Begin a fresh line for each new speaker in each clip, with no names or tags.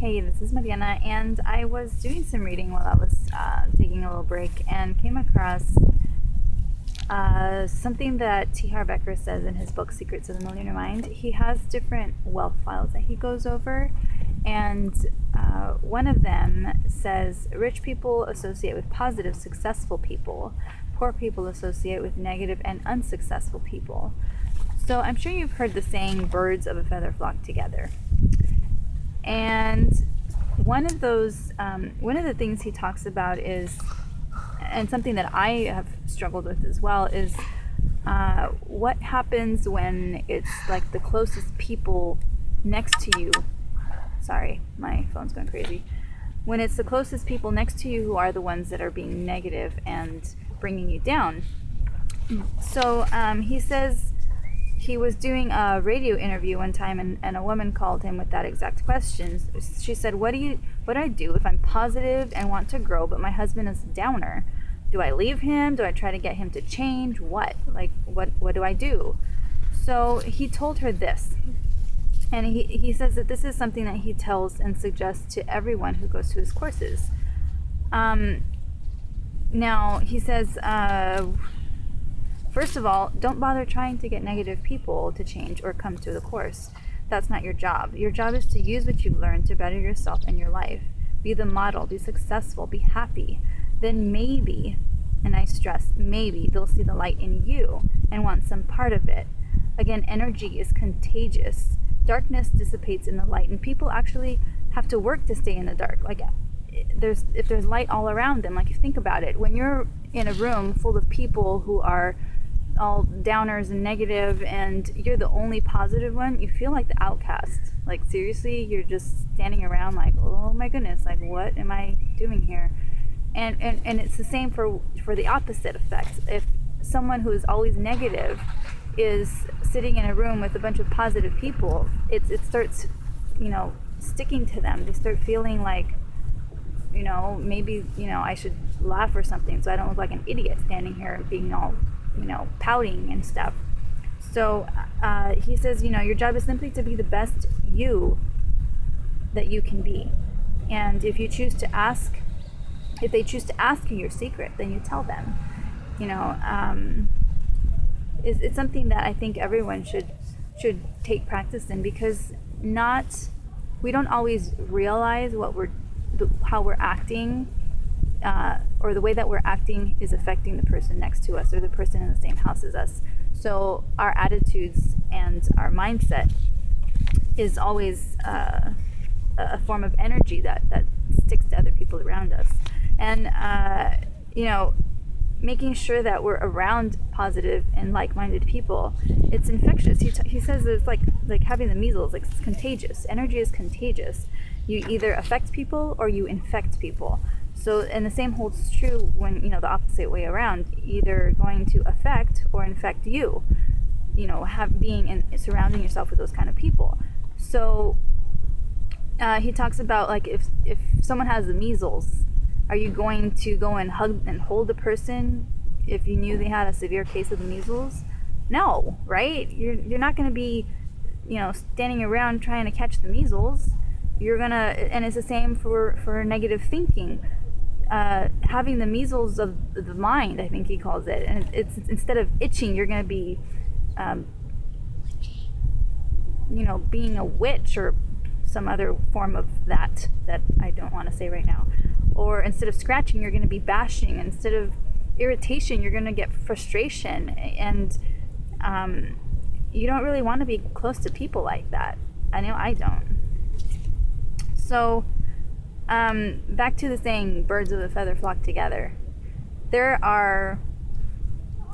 Hey, this is Mariana, and I was doing some reading while I was taking a little break and came across something that T. Harv Eker says in his book Secrets of the Millionaire Mind. He has different wealth files that he goes over, and one of them says rich people associate with positive, successful people, poor people associate with negative and unsuccessful people. So I'm sure you've heard the saying, birds of a feather flock together. And one of the things he talks about is, and something that I have struggled with as well, is what happens when it's like the closest people next to you. Sorry, my phone's going crazy. When it's the closest people next to you who are the ones that are being negative and bringing you down. So he says he was doing a radio interview one time, and a woman called him with that exact question. She said, what do I do if I'm positive and want to grow, but my husband is a downer? Do I leave him? Do I try to get him to change? What do I do? So he told her this. And he says that this is something that he tells and suggests to everyone who goes to his courses. Now, he says, first of all, don't bother trying to get negative people to change or come to the course. That's not your job. Your job is to use what you've learned to better yourself and your life. Be the model, be successful, be happy. Then maybe, and I stress maybe, they'll see the light in you and want some part of it. Again, energy is contagious. Darkness dissipates in the light, and people actually have to work to stay in the dark. Like, if there's light all around them, like, you think about it, when you're in a room full of people who are all downers and negative, and you're the only positive one, you feel like the outcast. Like, seriously, you're just standing around like, oh my goodness, like, what am I doing here? And it's the same for the opposite effect. If someone who is always negative is sitting in a room with a bunch of positive people, it starts, sticking to them. They start feeling like, maybe, I should laugh or something so I don't look like an idiot standing here being all, pouting and stuff. So he says, your job is simply to be the best you that you can be. And if they choose to ask you your secret, then you tell them. It's something that I think everyone should take practice in, because we don't always realize how we're acting, or the way that we're acting is affecting the person next to us or the person in the same house as us. So our attitudes and our mindset is always a form of energy that sticks to other people around us. And making sure that we're around positive and like-minded people, it's infectious. He says it's like having the measles. Like, it's contagious. Energy is contagious. You either affect people or you infect people. So, and the same holds true when, the opposite way around, either going to affect or infect you, surrounding yourself with those kind of people. So he talks about, like, if someone has the measles, are you going to go and hug and hold the person if you knew they had a severe case of the measles? No, right? You're not going to be, standing around trying to catch the measles. You're gonna, and it's the same for negative thinking. Having the measles of the mind, I think he calls it, and it's instead of itching, you're gonna be, being a witch or some other form of that I don't want to say right now. Or instead of scratching, you're going to be bashing. Instead of irritation, you're going to get frustration. And you don't really want to be close to people like that. I know I don't. So back to the saying, birds of a feather flock together. There are,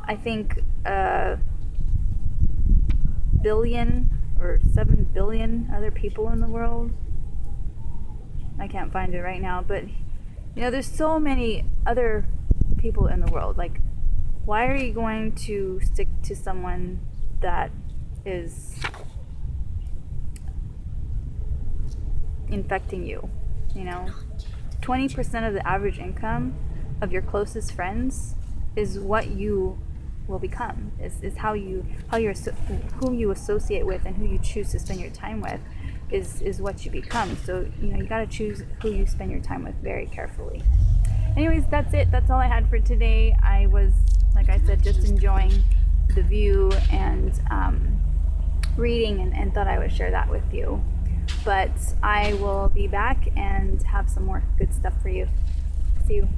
I think, 1 billion or 7 billion other people in the world. I can't find it right now, but there's so many other people in the world. Like, why are you going to stick to someone that is infecting you? 20% of the average income of your closest friends is what you will become, is who you associate with and who you choose to spend your time with. is what you become. So, you got to choose who you spend your time with very carefully. Anyways, that's it. That's all I had for today. I was, like I said, just enjoying the view and reading, and thought I would share that with you. But I will be back and have some more good stuff for you. See you.